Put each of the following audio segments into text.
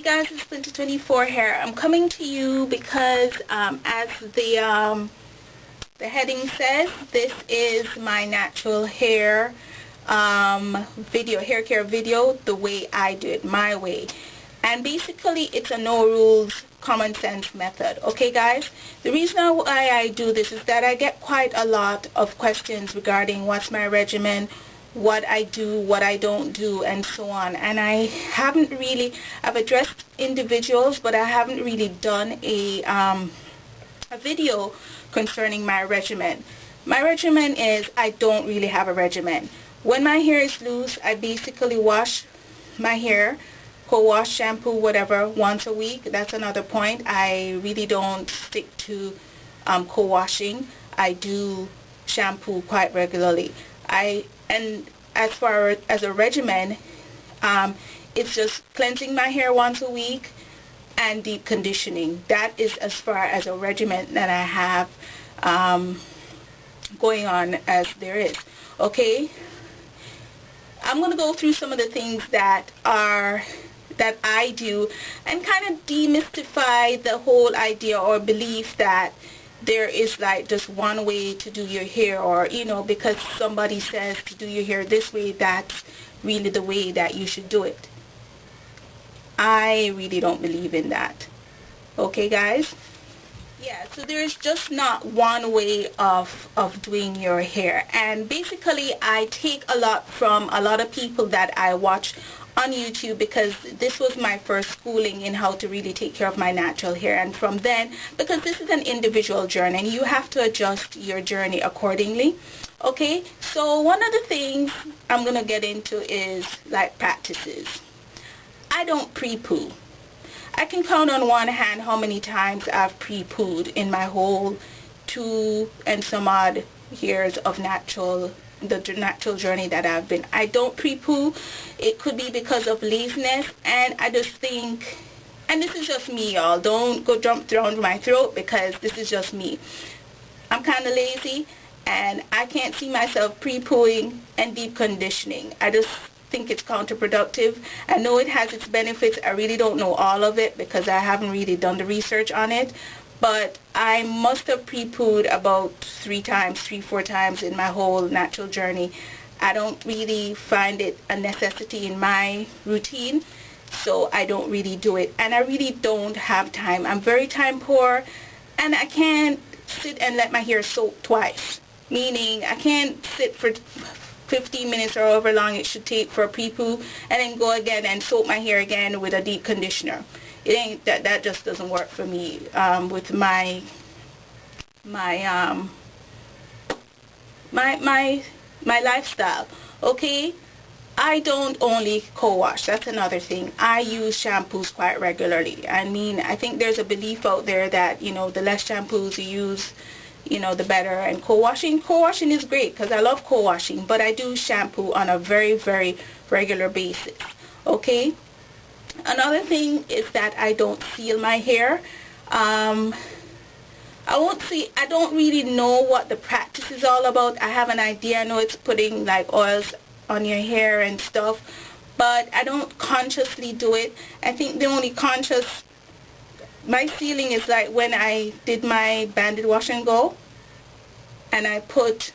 guys, it's 2024 here. I'm coming to you because as the heading says, this is my natural hair hair care video, the way I do it, my way. And basically it's a no rules, common sense method. Okay guys, the reason why I do this is that I get quite a lot of questions regarding what's my regimen, what I do, what I don't do, and so on. And I've addressed individuals, but I haven't really done a video concerning my regimen. My regimen is, I don't really have a regimen. When my hair is loose, I basically wash my hair, co-wash, shampoo, whatever, once a week. That's another point. I really don't stick to co-washing. I do shampoo quite regularly. And as far as a regimen, it's just cleansing my hair once a week and deep conditioning. That is as far as a regimen that I have going on as there is. Okay, I'm going to go through some of the things that I do and kind of demystify the whole idea or belief that there is like just one way to do your hair, or because somebody says to do your hair this way, that's really the way that you should do it. I really don't believe in that. Okay guys? Yeah, so there's just not one way of doing your hair. And basically I take a lot from a lot of people that I watch on YouTube, because this was my first schooling in how to really take care of my natural hair. And from then, because this is an individual journey and you have to adjust your journey accordingly. Okay, so one of the things I'm gonna get into is like practices. I don't pre-poo. I can count on one hand how many times I've pre-pooed in my whole 2 and some odd years of the natural journey that I've been. I don't pre-poo. It could be because of laziness, and I just think, and this is just me, y'all, don't go jump down my throat, because this is just me. I'm kind of lazy and I can't see myself pre-pooing and deep conditioning. I just think it's counterproductive. I know it has its benefits. I really don't know all of it because I haven't really done the research on it, but I must have pre-pooed about 3-4 times in my whole natural journey. I don't really find it a necessity in my routine, so I don't really do it, and I really don't have time. I'm very time poor, and I can't sit and let my hair soak twice, meaning I can't sit for 15 minutes or however long it should take for a pre-poo and then go again and soak my hair again with a deep conditioner. It ain't that just doesn't work for me with my lifestyle. Okay, I don't only co-wash. That's another thing. I use shampoos quite regularly. I mean, I think there's a belief out there that the less shampoos you use, the better. And co-washing is great because I love co-washing, but I do shampoo on a very, very regular basis. Okay, another thing is that I don't seal my hair. I don't really know what the practice is all about. I have an idea. I know it's putting like oils on your hair and stuff, but I don't consciously do it. I think the only my sealing is like when I did my banded wash and go, and I put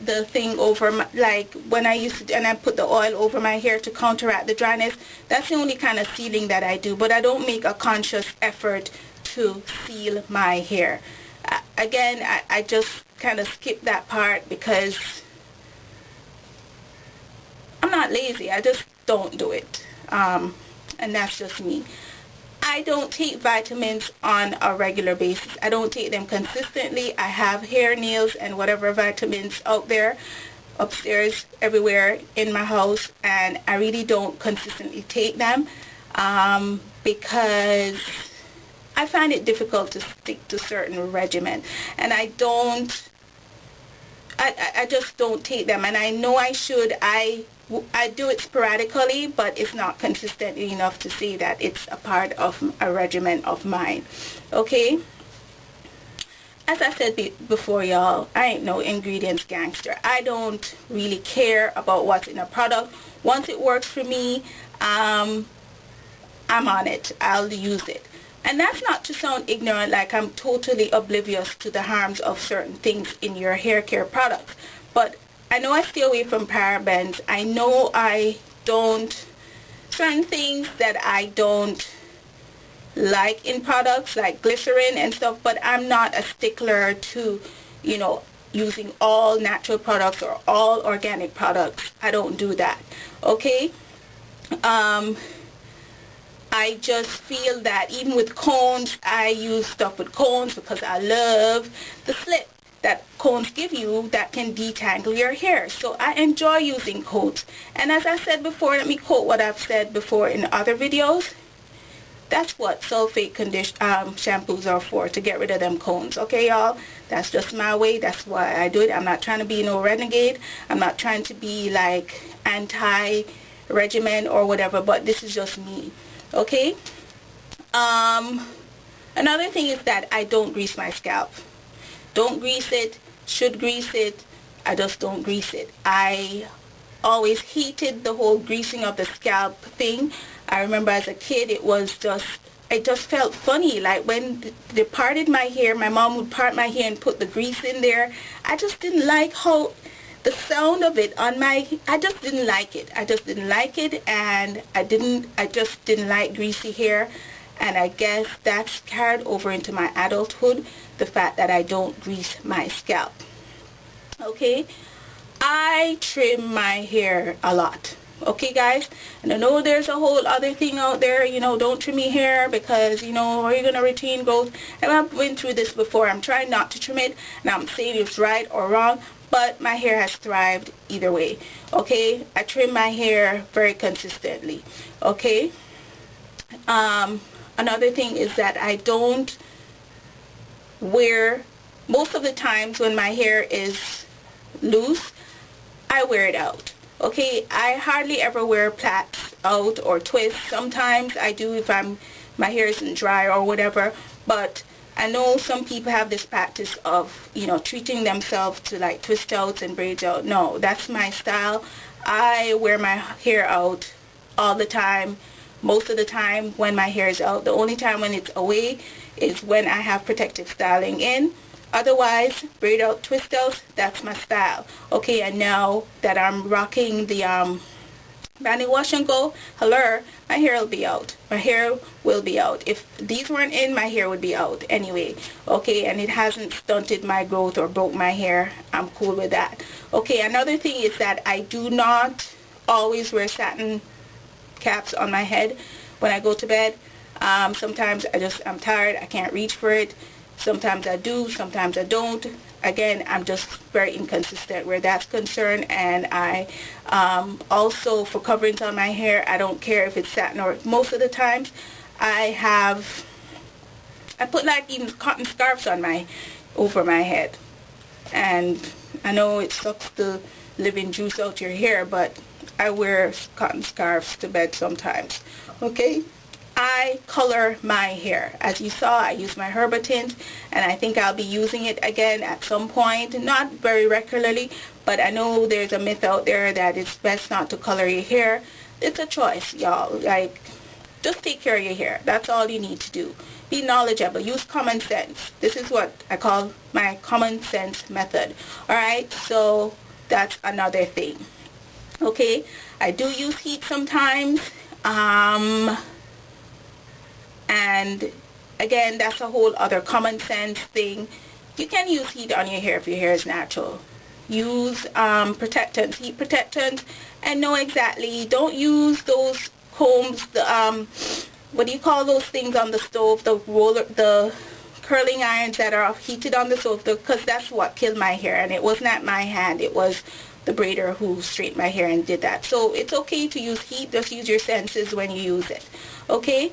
the thing over my, like when I used to, and I put the oil over my hair to counteract the dryness. That's the only kind of sealing that I do, but I don't make a conscious effort to seal my hair. Again, I just kind of skip that part because I'm not lazy. I just don't do it, and that's just me. I don't take vitamins on a regular basis. I don't take them consistently. I have hair, nails, and whatever vitamins out there, upstairs, everywhere in my house, and I really don't consistently take them because I find it difficult to stick to certain regimen, and I just don't take them. And I know I should. I do it sporadically, but it's not consistent enough to say that it's a part of a regimen of mine. Okay, as I said before, y'all, I ain't no ingredients gangster. I don't really care about what's in a product. Once it works for me, I'm on it. I'll use it. And that's not to sound ignorant, like I'm totally oblivious to the harms of certain things in your hair care products. But I know I stay away from parabens. I know I don't, certain things that I don't like in products like glycerin and stuff, but I'm not a stickler to, you know, using all natural products or all organic products. I don't do that. Okay. I just feel that even with cones, I use stuff with cones because I love the slip that cones give you that can detangle your hair. So I enjoy using cones. And as I said before, let me quote what I've said before in other videos. That's what sulfate shampoos are for, to get rid of them cones. Okay, y'all? That's just my way. That's why I do it. I'm not trying to be no renegade. I'm not trying to be like anti-regimen or whatever, but this is just me. Okay? Another thing is that I don't grease my scalp. Don't grease it. Should grease it. I just don't grease it. I always hated the whole greasing of the scalp thing. I remember as a kid, it just felt funny. Like when they parted my hair, my mom would part my hair and put the grease in there. I just didn't like how the sound of it on my, I just didn't like it. I just didn't like it, and I just didn't like greasy hair. And I guess that's carried over into my adulthood, the fact that I don't grease my scalp. Okay? I trim my hair a lot. Okay, guys? And I know there's a whole other thing out there, you know, don't trim your hair because, you know, are you going to retain growth? And I've been through this before. I'm trying not to trim it. Now, I'm saying it's right or wrong, but my hair has thrived either way. Okay? I trim my hair very consistently. Okay? Another thing is that I don't wear, most of the times when my hair is loose, I wear it out. Okay, I hardly ever wear plaits out or twists. Sometimes I do if my hair isn't dry or whatever, but I know some people have this practice of, you know, treating themselves to like twist outs and braids out. No, that's my style. I wear my hair out all the time, most of the time when my hair is out. The only time when it's away is when I have protective styling in. Otherwise, braid out, twist out, that's my style. Okay, and now that I'm rocking the Bandy Wash and Go, hello, my hair will be out. My hair will be out. If these weren't in, my hair would be out anyway. Okay, and it hasn't stunted my growth or broke my hair. I'm cool with that. Okay, another thing is that I do not always wear satin caps on my head when I go to bed. Sometimes I'm tired, I can't reach for it. Sometimes I do, sometimes I don't. Again, I'm just very inconsistent where that's concerned. And I also, for coverings on my hair, I don't care if it's satin or, most of the times I put like even cotton scarves on over my head. And I know it sucks the living juice out your hair, but I wear cotton scarves to bed sometimes. Okay? I color my hair. As you saw, I use my Herba tint, and I think I'll be using it again at some point. Not very regularly, but I know there's a myth out there that it's best not to color your hair. It's a choice, y'all. Like, just take care of your hair. That's all you need to do. Be knowledgeable. Use common sense. This is what I call my common sense method. Alright, so that's another thing. Okay, I do use heat sometimes. And again, that's a whole other common sense thing. You can use heat on your hair if your hair is natural. Use protectants, heat protectants, and know exactly. Don't use those combs, the what do you call those things on the stove, the roller, the curling irons that are heated on the stove, because that's what killed my hair. And it was not my hand, it was the braider who straightened my hair and did that. So it's okay to use heat. Just use your senses when you use it. Okay?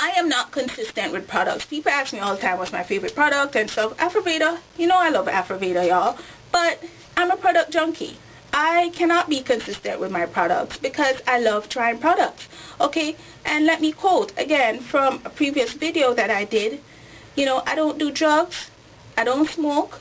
I am not consistent with products. People ask me all the time what's my favorite product and stuff. Afroveda, you know I love Afroveda, y'all. But I'm a product junkie. I cannot be consistent with my products because I love trying products. Okay? And let me quote again from a previous video that I did. You know, I don't do drugs. I don't smoke.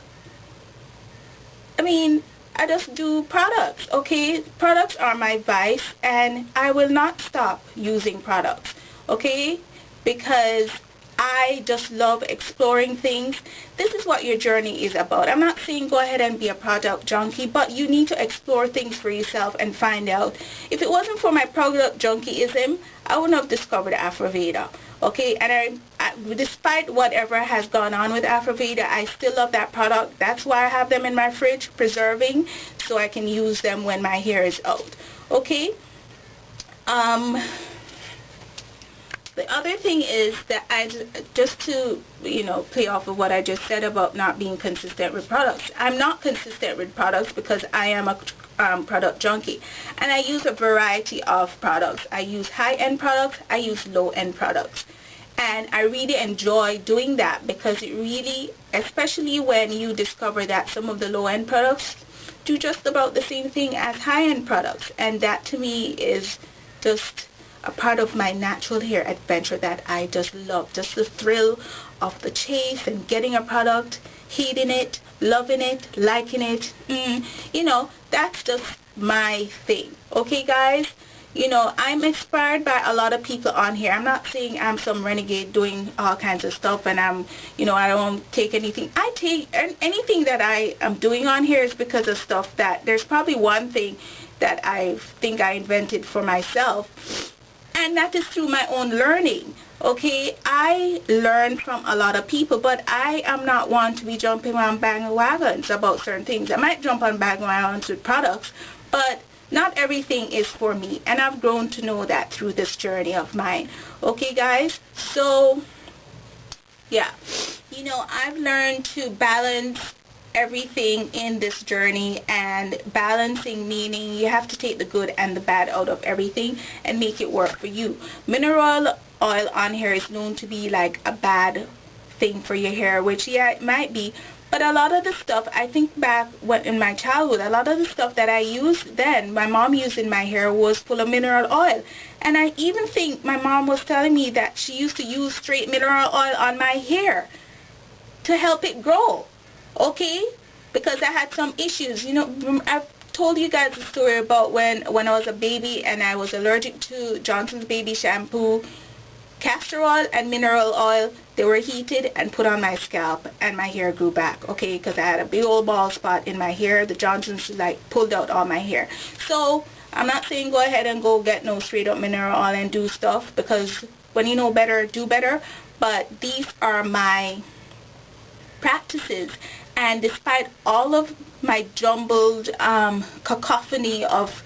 I mean, I just do products, okay? Products are my vice, and I will not stop using products, okay? Because I just love exploring things. This is what your journey is about. I'm not saying go ahead and be a product junkie, but you need to explore things for yourself and find out. If it wasn't for my product junkieism, I wouldn't have discovered Afroveda, okay? And despite whatever has gone on with Afroveda, I still love that product. That's why I have them in my fridge, preserving, so I can use them when my hair is out, okay? The other thing is that just to, play off of what I just said about not being consistent with products. I'm not consistent with products because I am a product junkie, and I use a variety of products. I use high-end products, I use low-end products, and I really enjoy doing that because it really, especially when you discover that some of the low-end products do just about the same thing as high-end products, and that to me is just a part of my natural hair adventure that I just love. Just the thrill of the chase and getting a product, hating it, loving it, liking it. That's just my thing. Okay, guys? I'm inspired by a lot of people on here. I'm not saying I'm some renegade doing all kinds of stuff and I don't take anything. I take anything that I am doing on here is because of stuff that there's probably one thing that I think I invented for myself, and that is through my own learning. Okay, I learn from a lot of people, but I am not one to be jumping on bandwagons about certain things. I might jump on bandwagons with products, but not everything is for me, and I've grown to know that through this journey of mine. Okay, guys? So, yeah. I've learned to balance everything in this journey, and balancing meaning you have to take the good and the bad out of everything and make it work for you. Mineral oil on hair is known to be like a bad thing for your hair, which yeah, it might be, but a lot of the stuff, I think back when in my childhood, a lot of the stuff that I used then, my mom used in my hair, was full of mineral oil. And I even think my mom was telling me that she used to use straight mineral oil on my hair to help it grow. Okay, because I had some issues. I've told you guys a story about when I was a baby and I was allergic to Johnson's baby shampoo, castor oil and mineral oil. They were heated and put on my scalp, and my hair grew back. Okay, because I had a big old bald spot in my hair. The Johnsons pulled out all my hair. So I'm not saying go ahead and go get no straight up mineral oil and do stuff, because when you know better, do better. But these are my practices, and despite all of my jumbled cacophony of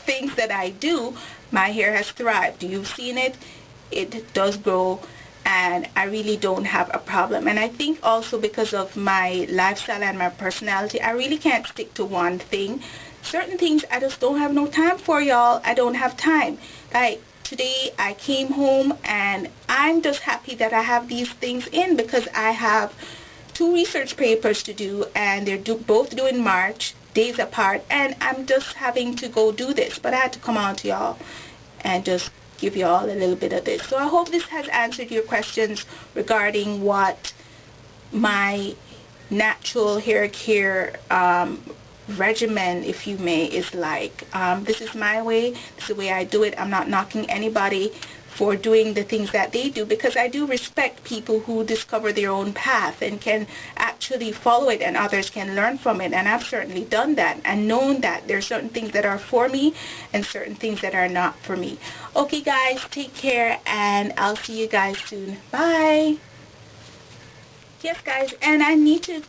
things that I do, my hair has thrived. You've seen it. It does grow, and I really don't have a problem. And I think also because of my lifestyle and my personality, I really can't stick to one thing. Certain things I just don't have no time for, y'all. I don't have time. Like today I came home and I'm just happy that I have these things in, because I have 2 research papers to do, and they're both due in March, days apart, and I'm just having to go do this. But I had to come on to y'all and just give y'all a little bit of this. So I hope this has answered your questions regarding what my natural hair care regimen, if you may, is like. This is my way. This is the way I do it. I'm not knocking anybody for doing the things that they do, because I do respect people who discover their own path and can actually follow it, and others can learn from it. And I've certainly done that and known that there are certain things that are for me and certain things that are not for me. Okay, guys, take care, and I'll see you guys soon. Bye. Yes, guys, and I need to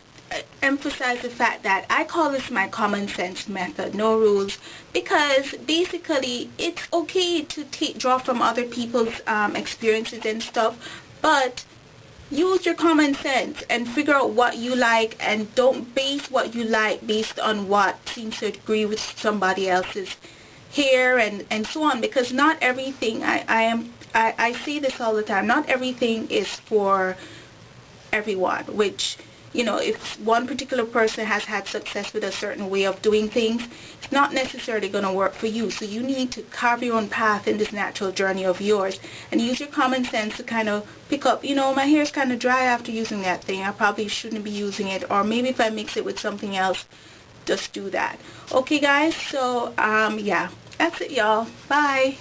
emphasize the fact that I call this my common sense method, no rules, because basically it's okay to draw from other people's experiences and stuff, but use your common sense and figure out what you like, and don't base what you like based on what seems to agree with somebody else's hair and so on, because not everything, I say this all the time, not everything is for everyone, which if one particular person has had success with a certain way of doing things, it's not necessarily going to work for you. So you need to carve your own path in this natural journey of yours and use your common sense to kind of pick up, you know, my hair is kind of dry after using that thing. I probably shouldn't be using it, or maybe if I mix it with something else, just do that. Okay guys, so yeah, that's it y'all. Bye.